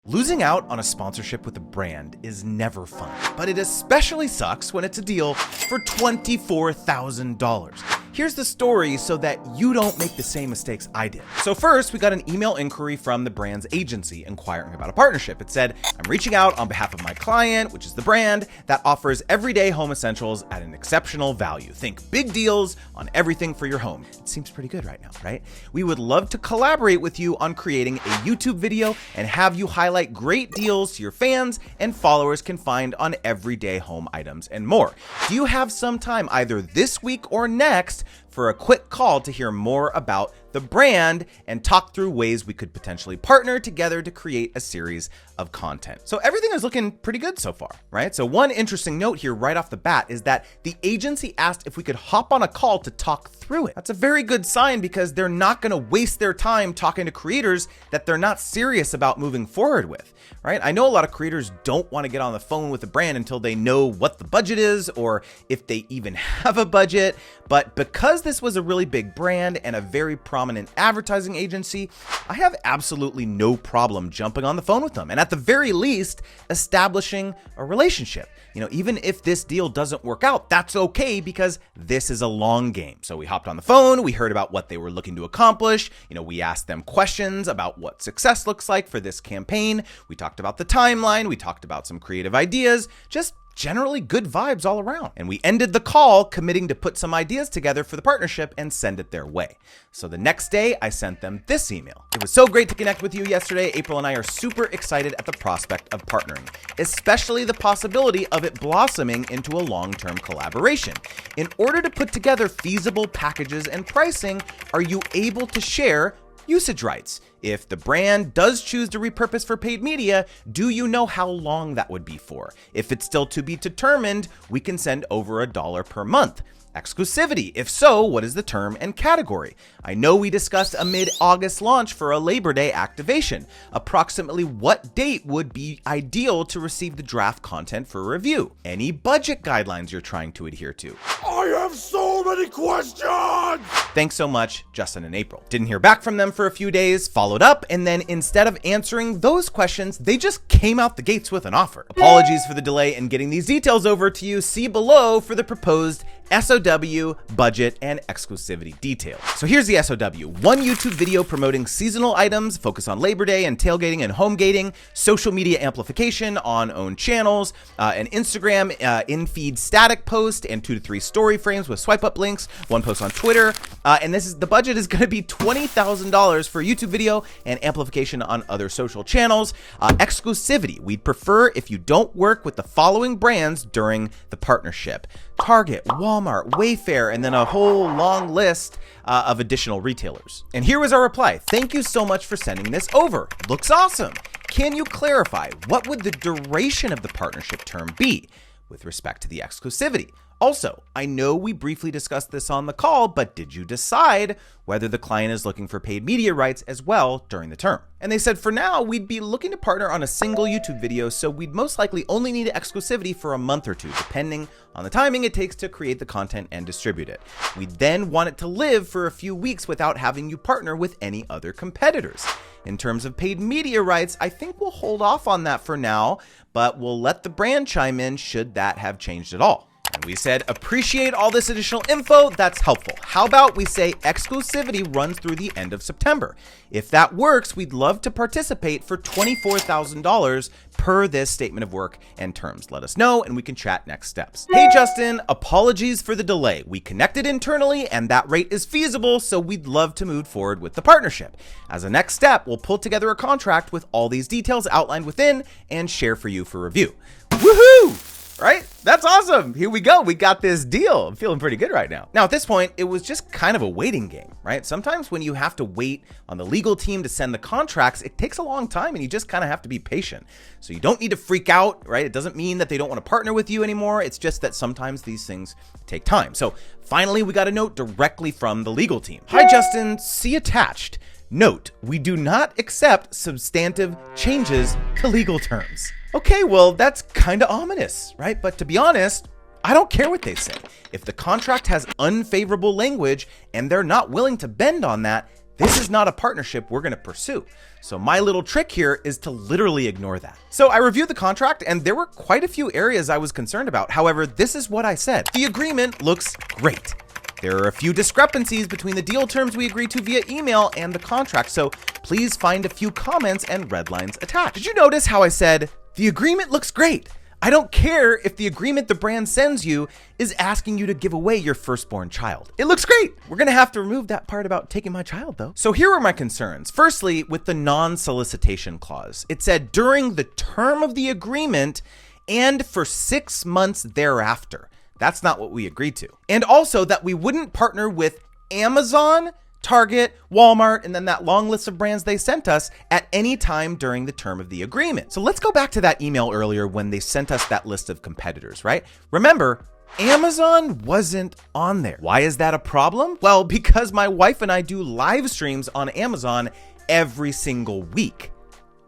Losing out on a sponsorship with a brand is never fun, but it especially sucks when it's a deal for $24,000. Here's the story so that you don't make the same mistakes I did. So first, we got an email inquiry from the brand's agency inquiring about a partnership. It said, I'm reaching out on behalf of my client, which is the brand, that offers everyday home essentials at an exceptional value. Think big deals on everything for your home. It seems pretty good right now, right? We would love to collaborate with you on creating a YouTube video and have you highlight great deals so your fans and followers can find on everyday home items and more. Do you have some time either this week or next for a quick call to hear more about the brand and talk through ways we could potentially partner together to create a series of content? So everything is looking pretty good so far, right? So one interesting note here right off the bat is that the agency asked if we could hop on a call to talk through it. That's a very good sign because they're not going to waste their time talking to creators that they're not serious about moving forward with, right? I know a lot of creators don't want to get on the phone with a brand until they know what the budget is or if they even have a budget, but because this was a really big brand and a very prominent advertising agency, I have absolutely no problem jumping on the phone with them and at the very least establishing a relationship. You know, even if this deal doesn't work out, that's okay because this is a long game. So we hopped on the phone, we heard about what they were looking to accomplish. You know, we asked them questions about what success looks like for this campaign. We talked about the timeline, we talked about some creative ideas, just generally good vibes all around. And we ended the call committing to put some ideas together for the partnership and send it their way. So the next day I sent them this email. It was so great to connect with you yesterday. April and I are super excited at the prospect of partnering, especially the possibility of it blossoming into a long-term collaboration. In order to put together feasible packages and pricing, are you able to share usage rights? If the brand does choose to repurpose for paid media, do you know how long that would be for? If it's still to be determined, we can send over $1 per month. Exclusivity. If so, what is the term and category? I know we discussed a mid-August launch for a Labor Day activation. Approximately what date would be ideal to receive the draft content for review? Any budget guidelines you're trying to adhere to? I have so many questions! Thanks so much, Justin and April. Didn't hear back from them for a few days, followed up, and then instead of answering those questions, they just came out the gates with an offer. Apologies for the delay in getting these details over to you. See below for the proposed SOW, budget, and exclusivity details. So here's the SOW. One YouTube video promoting seasonal items, focus on Labor Day and tailgating and home gating, social media amplification on own channels, an Instagram in-feed static post, and 2 to 3 story frames with swipe up links, one post on Twitter. And the budget is going to be $20,000 for YouTube video and amplification on other social channels. Exclusivity. We'd prefer if you don't work with the following brands during the partnership: Target, Walmart, Wayfair, and then a whole long list of additional retailers. And here was our reply. Thank you so much for sending this over. Looks awesome. Can you clarify what would the duration of the partnership term be with respect to the exclusivity? Also, I know we briefly discussed this on the call, but did you decide whether the client is looking for paid media rights as well during the term? And they said for now, we'd be looking to partner on a single YouTube video, so we'd most likely only need exclusivity for a month or two, depending on the timing it takes to create the content and distribute it. We'd then want it to live for a few weeks without having you partner with any other competitors. In terms of paid media rights, I think we'll hold off on that for now, but we'll let the brand chime in should that have changed at all. And we said, appreciate all this additional info, that's helpful. How about we say exclusivity runs through the end of September? If that works, we'd love to participate for $24,000 per this statement of work and terms. Let us know and we can chat next steps. Hey Justin, apologies for the delay. We connected internally and that rate is feasible, so we'd love to move forward with the partnership. As a next step, we'll pull together a contract with all these details outlined within and share for you for review. Woohoo! Right? That's awesome. Here we go. We got this deal. I'm feeling pretty good right now. Now, at this point, it was just kind of a waiting game, right? Sometimes when you have to wait on the legal team to send the contracts, it takes a long time and you just kind of have to be patient. So you don't need to freak out, right? It doesn't mean that they don't want to partner with you anymore. It's just that sometimes these things take time. So finally, we got a note directly from the legal team. Hi, Justin. See attached. Note, we do not accept substantive changes to legal terms. Okay, well, that's kind of ominous, right? But to be honest, I don't care what they say. If the contract has unfavorable language and they're not willing to bend on that, This is not a partnership we're gonna pursue. So my little trick here is to literally ignore that. So I reviewed the contract and there were quite a few areas I was concerned about. However, this is what I said. The agreement looks great. There are a few discrepancies between the deal terms we agreed to via email and the contract, so please find a few comments and red lines attached. Did you notice how I said, the agreement looks great? I don't care if the agreement the brand sends you is asking you to give away your firstborn child. It looks great. We're gonna have to remove that part about taking my child though. So here are my concerns. Firstly, with the non-solicitation clause. It said during the term of the agreement and for 6 months thereafter. That's not what we agreed to. And also that we wouldn't partner with Amazon, Target, Walmart, and then that long list of brands they sent us at any time during the term of the agreement. So let's go back to that email earlier when they sent us that list of competitors, right? Remember, Amazon wasn't on there. Why is that a problem? Well, because my wife and I do live streams on Amazon every single week.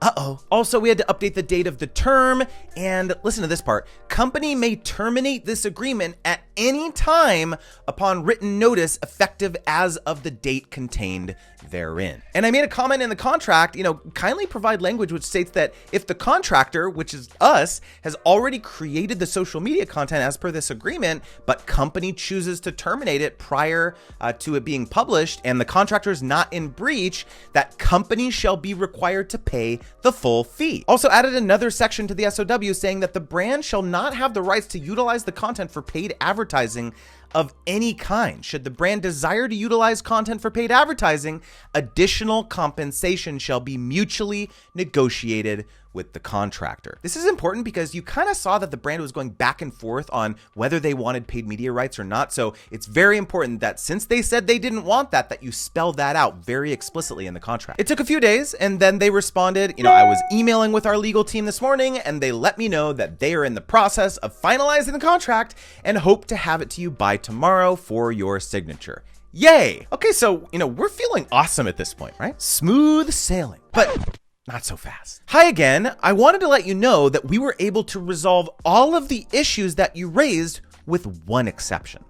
Uh-oh. Also, we had to update the date of the term, and listen to this part. Company may terminate this agreement at any time upon written notice effective as of the date contained therein. And I made a comment in the contract, kindly provide language which states that if the contractor, which is us, has already created the social media content as per this agreement, but company chooses to terminate it prior to it being published and the contractor is not in breach, that company shall be required to pay the full fee. Also added another section to the SOW saying that the brand shall not have the rights to utilize the content for paid advertising of any kind. Should the brand desire to utilize content for paid advertising, additional compensation shall be mutually negotiated with the contractor. This is important because you kind of saw that the brand was going back and forth on whether they wanted paid media rights or not. So it's very important that since they said they didn't want that, that you spell that out very explicitly in the contract. It took a few days and then they responded. I was emailing with our legal team this morning and they let me know that they are in the process of finalizing the contract and hope to have it to you by tomorrow for your signature. Yay! Okay, so, we're feeling awesome at this point, right? Smooth sailing, but not so fast. Hi again. I wanted to let you know that we were able to resolve all of the issues that you raised with one exception.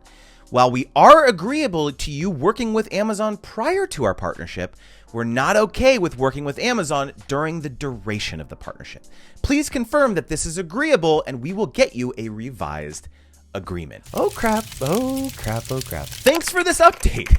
While we are agreeable to you working with Amazon prior to our partnership, we're not okay with working with Amazon during the duration of the partnership. Please confirm that this is agreeable and we will get you a revised agreement. Oh crap, oh crap, oh crap. Thanks for this update.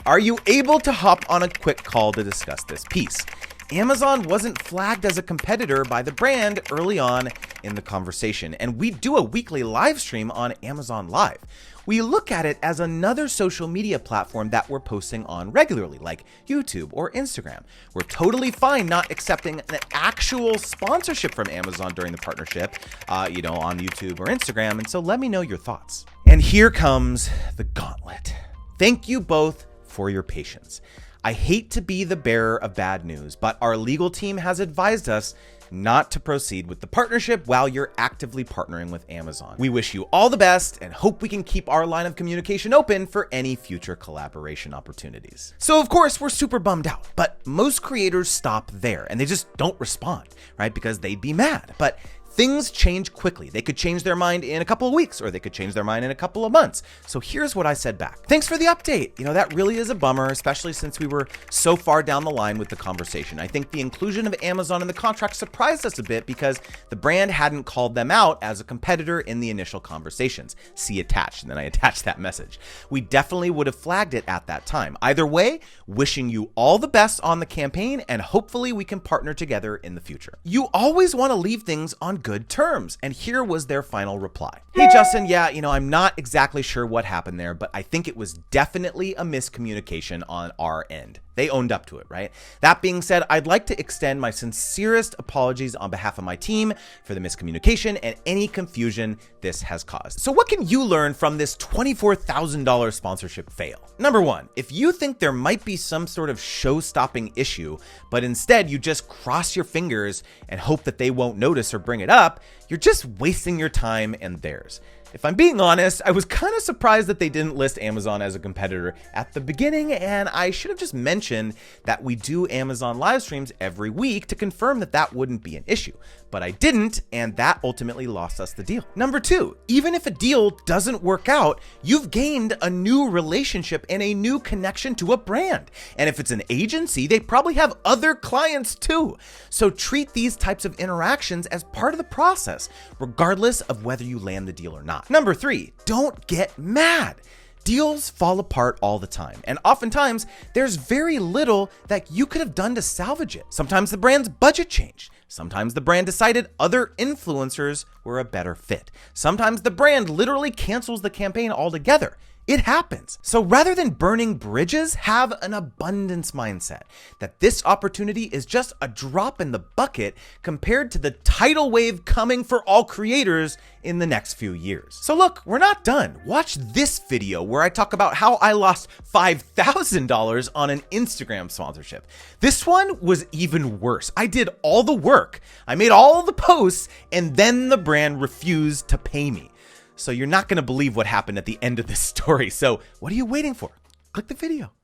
Are you able to hop on a quick call to discuss this piece? Amazon wasn't flagged as a competitor by the brand early on in the conversation, and we do a weekly live stream on Amazon Live. We look at it as another social media platform that we're posting on regularly, like YouTube or Instagram. We're totally fine not accepting an actual sponsorship from Amazon during the partnership, on YouTube or Instagram, and so let me know your thoughts. And here comes the gauntlet. Thank you both for your patience. I hate to be the bearer of bad news, but our legal team has advised us not to proceed with the partnership while you're actively partnering with Amazon. We wish you all the best and hope we can keep our line of communication open for any future collaboration opportunities. So of course, we're super bummed out, but most creators stop there and they just don't respond, right? Because they'd be mad. But things change quickly. They could change their mind in a couple of weeks, or they could change their mind in a couple of months. So here's what I said back. Thanks for the update. That really is a bummer, especially since we were so far down the line with the conversation. I think the inclusion of Amazon in the contract surprised us a bit because the brand hadn't called them out as a competitor in the initial conversations. See attached, and then I attached that message. We definitely would have flagged it at that time. Either way, wishing you all the best on the campaign, and hopefully we can partner together in the future. You always want to leave things on good terms, and here was their final reply. Hey Justin, yeah, I'm not exactly sure what happened there, but I think it was definitely a miscommunication on our end. They owned up to it, right? That being said, I'd like to extend my sincerest apologies on behalf of my team for the miscommunication and any confusion this has caused. So what can you learn from this $24,000 sponsorship fail? Number one, if you think there might be some sort of show-stopping issue, but instead you just cross your fingers and hope that they won't notice or bring it up, you're just wasting your time and theirs. If I'm being honest, I was kind of surprised that they didn't list Amazon as a competitor at the beginning, and I should have just mentioned that we do Amazon live streams every week to confirm that that wouldn't be an issue. but I didn't, and that ultimately lost us the deal. Number 2, even if a deal doesn't work out, you've gained a new relationship and a new connection to a brand. And if it's an agency, they probably have other clients too. So treat these types of interactions as part of the process, regardless of whether you land the deal or not. Number 3, don't get mad. Deals fall apart all the time, and oftentimes there's very little that you could have done to salvage it. Sometimes the brand's budget changed. Sometimes the brand decided other influencers were a better fit. Sometimes the brand literally cancels the campaign altogether. It happens. So rather than burning bridges, have an abundance mindset that this opportunity is just a drop in the bucket compared to the tidal wave coming for all creators in the next few years. So look, we're not done. Watch this video where I talk about how I lost $5,000 on an Instagram sponsorship. This one was even worse. I did all the work, I made all the posts, and then the brand refused to pay me. So you're not going to believe what happened at the end of this story. So what are you waiting for? Click the video.